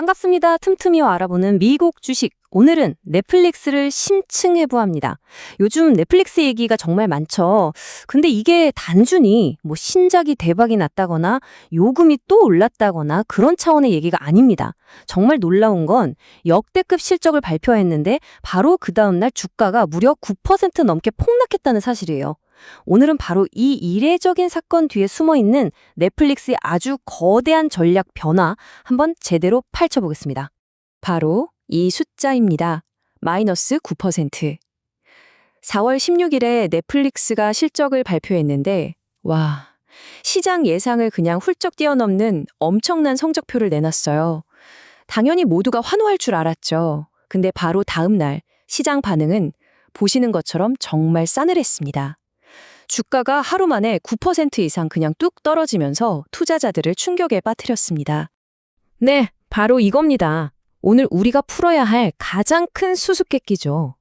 반갑습니다. 틈틈이와 알아보는 미국 주식. 오늘은 넷플릭스를 심층해부합니다. 요즘 넷플릭스 얘기가 정말 많죠. 근데 이게 단순히 신작이 대박이 났다거나 요금이 또 올랐다거나 그런 차원의 얘기가 아닙니다. 정말 놀라운 건 역대급 실적을 발표했는데 바로 그 다음날 주가가 무려 9% 넘게 폭락했다는 사실이에요. 오늘은 바로 이 이례적인 사건 뒤에 숨어있는 넷플릭스의 아주 거대한 전략 변화 한번 제대로 펼쳐보겠습니다. 바로 이 숫자입니다. 마이너스 9%. 4월 16일에 넷플릭스가 실적을 발표했는데 와, 시장 예상을 그냥 훌쩍 뛰어넘는 엄청난 성적표를 내놨어요. 당연히 모두가 환호할 줄 알았죠. 근데 바로 다음 날 시장 반응은 보시는 것처럼 정말 싸늘했습니다. 주가가 하루 만에 9% 이상 그냥 뚝 떨어지면서 투자자들을 충격에 빠뜨렸습니다. 네, 바로 이겁니다. 오늘 우리가 풀어야 할 가장 큰 수수께끼죠.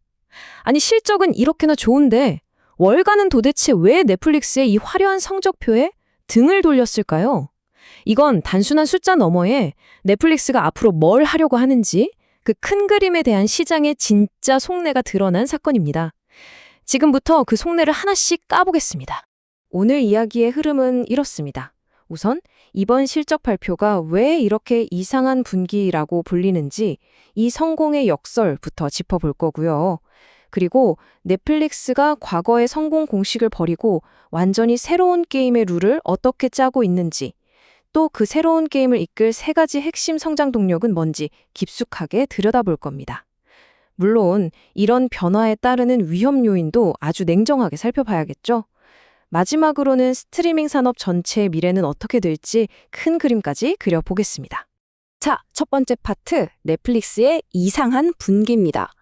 아니, 실적은 이렇게나 좋은데 월가는 도대체 왜 넷플릭스의 이 화려한 성적표에 등을 돌렸을까요? 이건 단순한 숫자 너머에 넷플릭스가 앞으로 뭘 하려고 하는지 그 큰 그림에 대한 시장의 진짜 속내가 드러난 사건입니다. 지금부터 그 속내를 하나씩 까보겠습니다. 오늘 이야기의 흐름은 이렇습니다. 우선 이번 실적 발표가 왜 이렇게 이상한 분기라고 불리는지 이 성공의 역설부터 짚어볼 거고요. 그리고 넷플릭스가 과거의 성공 공식을 버리고 완전히 새로운 게임의 룰을 어떻게 짜고 있는지, 또 그 새로운 게임을 이끌 세 가지 핵심 성장 동력은 뭔지 깊숙하게 들여다볼 겁니다. 물론 이런 변화에 따르는 위험 요인도 아주 냉정하게 살펴봐야겠죠. 마지막으로는 스트리밍 산업 전체의 미래는 어떻게 될지 큰 그림까지 그려보겠습니다. 자, 첫 번째 파트, 넷플릭스의 이상한 분기입니다.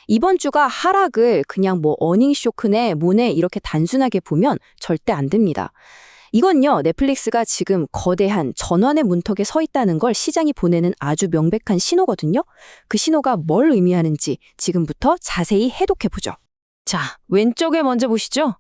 이번 주가 하락을 그냥 어닝 쇼크네 뭐네 이렇게 단순하게 보면 절대 안 됩니다. 이건요, 넷플릭스가 지금 거대한 전환의 문턱에 서 있다는 걸 시장이 보내는 아주 명백한 신호거든요. 그 신호가 뭘 의미하는지 지금부터 자세히 해독해보죠. 자, 왼쪽에 먼저 보시죠.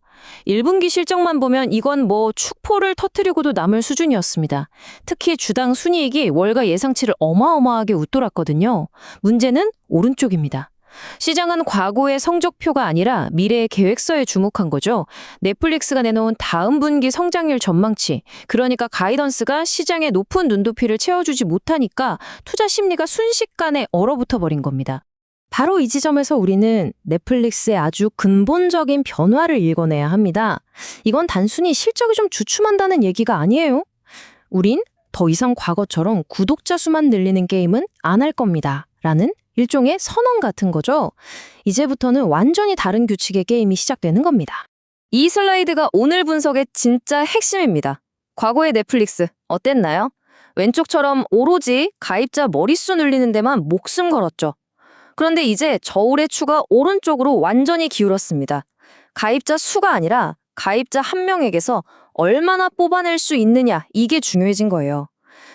1분기 실적만 보면 이건 축포를 터뜨리고도 남을 수준이었습니다. 특히 주당 순이익이 월가 예상치를 어마어마하게 웃돌았거든요. 문제는 오른쪽입니다. 시장은 과거의 성적표가 아니라 미래의 계획서에 주목한 거죠. 넷플릭스가 내놓은 다음 분기 성장률 전망치, 그러니까 가이던스가 시장의 높은 눈높이를 채워주지 못하니까 투자 심리가 순식간에 얼어붙어 버린 겁니다. 바로 이 지점에서 우리는 넷플릭스의 아주 근본적인 변화를 읽어내야 합니다. 이건 단순히 실적이 좀 주춤한다는 얘기가 아니에요. 우린 더 이상 과거처럼 구독자 수만 늘리는 게임은 안 할 겁니다. 라는 일종의 선언 같은 거죠. 이제부터는 완전히 다른 규칙의 게임이 시작되는 겁니다. 이 슬라이드가 오늘 분석의 진짜 핵심입니다. 과거의 넷플릭스 어땠나요? 왼쪽처럼 오로지 가입자 머릿수 늘리는 데만 목숨 걸었죠. 그런데 이제 저울의 추가 오른쪽으로 완전히 기울었습니다. 가입자 수가 아니라 가입자 한 명에게서 얼마나 뽑아낼 수 있느냐, 이게 중요해진 거예요.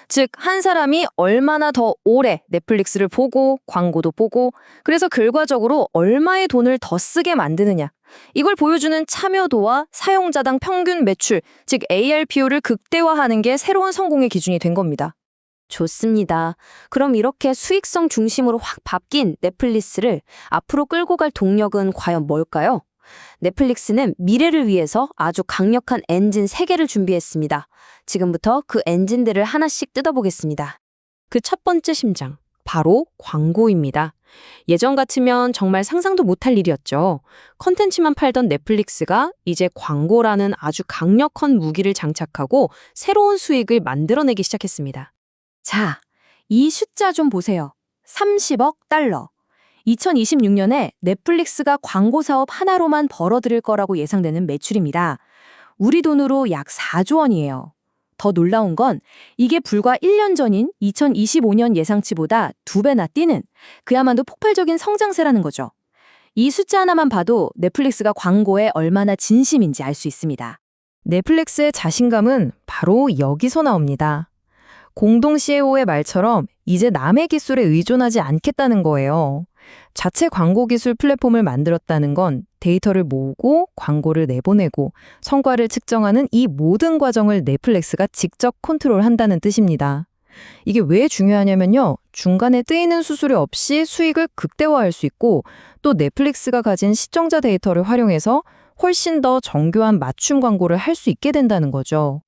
즉, 한 사람이 얼마나 더 오래 넷플릭스를 보고 광고도 보고 그래서 결과적으로 얼마의 돈을 더 쓰게 만드느냐. 이걸 보여주는 참여도와 사용자당 평균 매출, 즉 ARPU를 극대화하는 게 새로운 성공의 기준이 된 겁니다. 좋습니다. 그럼 이렇게 수익성 중심으로 확 바뀐 넷플릭스를 앞으로 끌고 갈 동력은 과연 뭘까요? 넷플릭스는 미래를 위해서 아주 강력한 엔진 3개를 준비했습니다. 지금부터 그 엔진들을 하나씩 뜯어보겠습니다. 그 첫 번째 심장, 바로 광고입니다. 예전 같으면 정말 상상도 못할 일이었죠. 컨텐츠만 팔던 넷플릭스가 이제 광고라는 아주 강력한 무기를 장착하고 새로운 수익을 만들어내기 시작했습니다. 자, 이 숫자 좀 보세요. 30억 달러. 2026년에 넷플릭스가 광고 사업 하나로만 벌어들일 거라고 예상되는 매출입니다. 우리 돈으로 약 4조 원이에요. 더 놀라운 건 이게 불과 1년 전인 2025년 예상치보다 2배나 뛰는 그야말로 폭발적인 성장세라는 거죠. 이 숫자 하나만 봐도 넷플릭스가 광고에 얼마나 진심인지 알 수 있습니다. 넷플릭스의 자신감은 바로 여기서 나옵니다. 공동 CEO의 말처럼 이제 남의 기술에 의존하지 않겠다는 거예요. 자체 광고 기술 플랫폼을 만들었다는 건 데이터를 모으고 광고를 내보내고 성과를 측정하는 이 모든 과정을 넷플릭스가 직접 컨트롤한다는 뜻입니다. 이게 왜 중요하냐면요. 중간에 뜨이는 수수료 없이 수익을 극대화할 수 있고 또 넷플릭스가 가진 시청자 데이터를 활용해서 훨씬 더 정교한 맞춤 광고를 할 수 있게 된다는 거죠.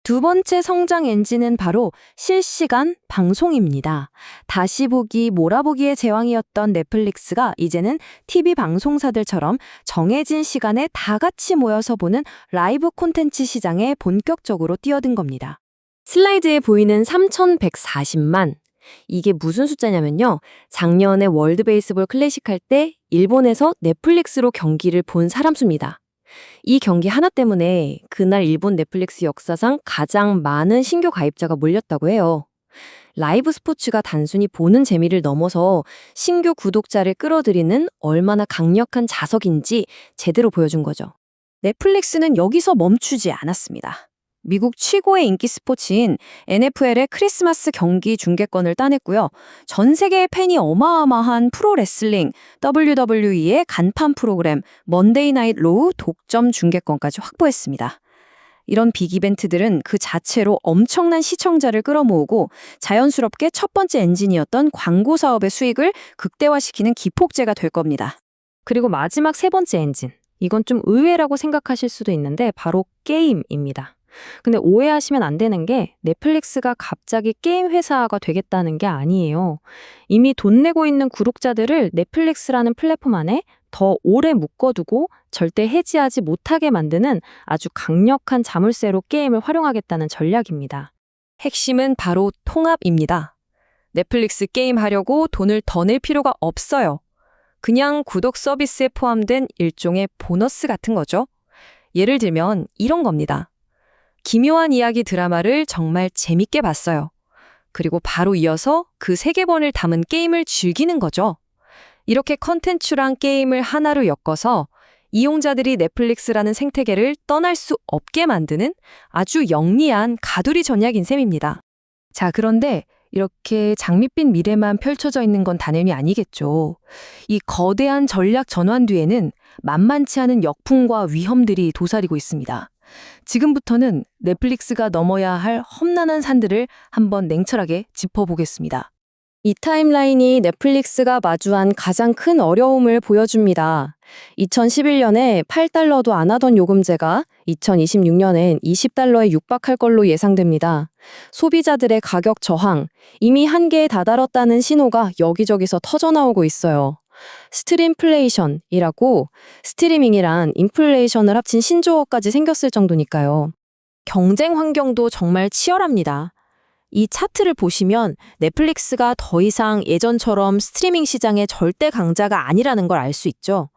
두 번째 성장 엔진은 바로 실시간 방송입니다. 다시 보기, 몰아보기의 제왕이었던 넷플릭스가 이제는 TV 방송사들처럼 정해진 시간에 다 같이 모여서 보는 라이브 콘텐츠 시장에 본격적으로 뛰어든 겁니다. 슬라이드에 보이는 3,140만. 이게 무슨 숫자냐면요. 작년에 월드 베이스볼 클래식 할 때 일본에서 넷플릭스로 경기를 본 사람 수입니다. 이 경기 하나 때문에 그날 일본 넷플릭스 역사상 가장 많은 신규 가입자가 몰렸다고 해요. 라이브 스포츠가 단순히 보는 재미를 넘어서 신규 구독자를 끌어들이는 얼마나 강력한 자석인지 제대로 보여준 거죠. 넷플릭스는 여기서 멈추지 않았습니다. 미국 최고의 인기 스포츠인 NFL의 크리스마스 경기 중계권을 따냈고요. 전 세계의 팬이 어마어마한 프로레슬링, WWE의 간판 프로그램, 먼데이 나잇 로우 독점 중계권까지 확보했습니다. 이런 빅 이벤트들은 그 자체로 엄청난 시청자를 끌어모으고 자연스럽게 첫 번째 엔진이었던 광고 사업의 수익을 극대화시키는 기폭제가 될 겁니다. 그리고 마지막 세 번째 엔진. 이건 좀 의외라고 생각하실 수도 있는데 바로 게임입니다. 근데 오해하시면 안 되는 게 넷플릭스가 갑자기 게임 회사가 되겠다는 게 아니에요. 이미 돈 내고 있는 구독자들을 넷플릭스라는 플랫폼 안에 더 오래 묶어두고 절대 해지하지 못하게 만드는 아주 강력한 자물쇠로 게임을 활용하겠다는 전략입니다. 핵심은 바로 통합입니다. 넷플릭스 게임 하려고 돈을 더 낼 필요가 없어요. 그냥 구독 서비스에 포함된 일종의 보너스 같은 거죠. 예를 들면 이런 겁니다. 기묘한 이야기 드라마를 정말 재밌게 봤어요. 그리고 바로 이어서 그 세계관을 담은 게임을 즐기는 거죠. 이렇게 컨텐츠랑 게임을 하나로 엮어서 이용자들이 넷플릭스라는 생태계를 떠날 수 없게 만드는 아주 영리한 가두리 전략인 셈입니다. 자, 그런데 이렇게 장밋빛 미래만 펼쳐져 있는 건 당연히 아니겠죠. 이 거대한 전략 전환 뒤에는 만만치 않은 역풍과 위험들이 도사리고 있습니다. 지금부터는 넷플릭스가 넘어야 할 험난한 산들을 한번 냉철하게 짚어보겠습니다. 이 타임라인이 넷플릭스가 마주한 가장 큰 어려움을 보여줍니다. 2011년에 $8도 안 하던 요금제가 2026년엔 $20에 육박할 걸로 예상됩니다. 소비자들의 가격 저항, 이미 한계에 다다랐다는 신호가 여기저기서 터져나오고 있어요. 스트림플레이션이라고 스트리밍이란 인플레이션을 합친 신조어까지 생겼을 정도니까요. 경쟁 환경도 정말 치열합니다. 이 차트를 보시면 넷플릭스가 더 이상 예전처럼 스트리밍 시장의 절대 강자가 아니라는 걸 알 수 있죠.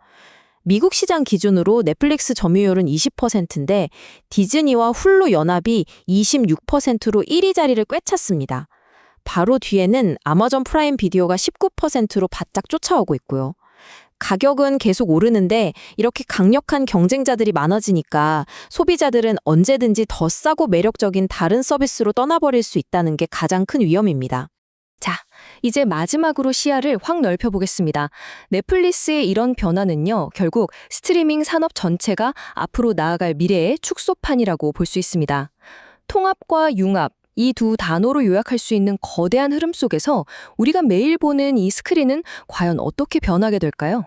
미국 시장 기준으로 넷플릭스 점유율은 20%인데 디즈니와 훌루 연합이 26%로 1위 자리를 꿰찼습니다. 바로 뒤에는 아마존 프라임 비디오가 19%로 바짝 쫓아오고 있고요. 가격은 계속 오르는데 이렇게 강력한 경쟁자들이 많아지니까 소비자들은 언제든지 더 싸고 매력적인 다른 서비스로 떠나버릴 수 있다는 게 가장 큰 위험입니다. 자, 이제 마지막으로 시야를 확 넓혀보겠습니다. 넷플릭스의 이런 변화는요, 결국 스트리밍 산업 전체가 앞으로 나아갈 미래의 축소판이라고 볼 수 있습니다. 통합과 융합, 이 두 단어로 요약할 수 있는 거대한 흐름 속에서 우리가 매일 보는 이 스크린은 과연 어떻게 변하게 될까요?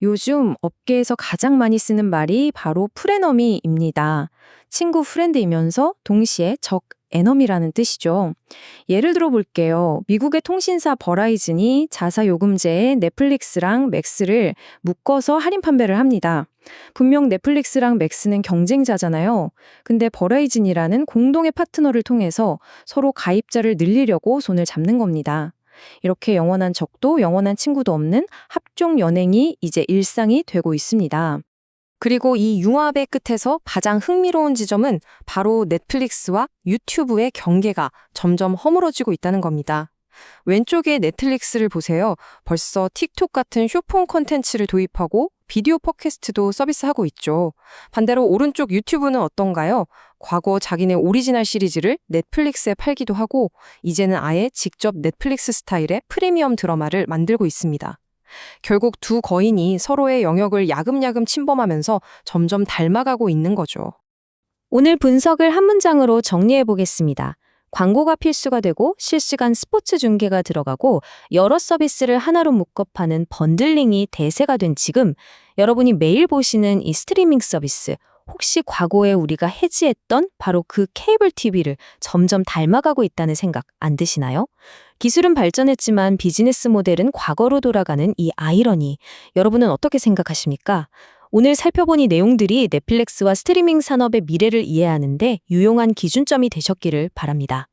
요즘 업계에서 가장 많이 쓰는 말이 바로 프레너미입니다. 친구 프렌드이면서 동시에 적 에너미라는 뜻이죠. 예를 들어 볼게요. 미국의 통신사 버라이즌이 자사 요금제에 넷플릭스랑 맥스를 묶어서 할인 판매를 합니다. 분명 넷플릭스랑 맥스는 경쟁자잖아요. 근데 버라이즌이라는 공동의 파트너를 통해서 서로 가입자를 늘리려고 손을 잡는 겁니다. 이렇게 영원한 적도 영원한 친구도 없는 합종 연행이 이제 일상이 되고 있습니다. 그리고 이 융합의 끝에서 가장 흥미로운 지점은 바로 넷플릭스와 유튜브의 경계가 점점 허물어지고 있다는 겁니다. 왼쪽에 넷플릭스를 보세요. 벌써 틱톡 같은 쇼폼 콘텐츠를 도입하고 비디오 팟캐스트도 서비스하고 있죠. 반대로 오른쪽 유튜브는 어떤가요? 과거 자기네 오리지널 시리즈를 넷플릭스에 팔기도 하고 이제는 아예 직접 넷플릭스 스타일의 프리미엄 드라마를 만들고 있습니다. 결국 두 거인이 서로의 영역을 야금야금 침범하면서 점점 닮아가고 있는 거죠. 오늘 분석을 한 문장으로 정리해 보겠습니다. 광고가 필수가 되고 실시간 스포츠 중계가 들어가고 여러 서비스를 하나로 묶어 파는 번들링이 대세가 된 지금 여러분이 매일 보시는 이 스트리밍 서비스 혹시 과거에 우리가 해지했던 바로 그 케이블 TV를 점점 닮아가고 있다는 생각 안 드시나요? 기술은 발전했지만 비즈니스 모델은 과거로 돌아가는 이 아이러니 여러분은 어떻게 생각하십니까? 오늘 살펴본 이 내용들이 넷플릭스와 스트리밍 산업의 미래를 이해하는데 유용한 기준점이 되셨기를 바랍니다.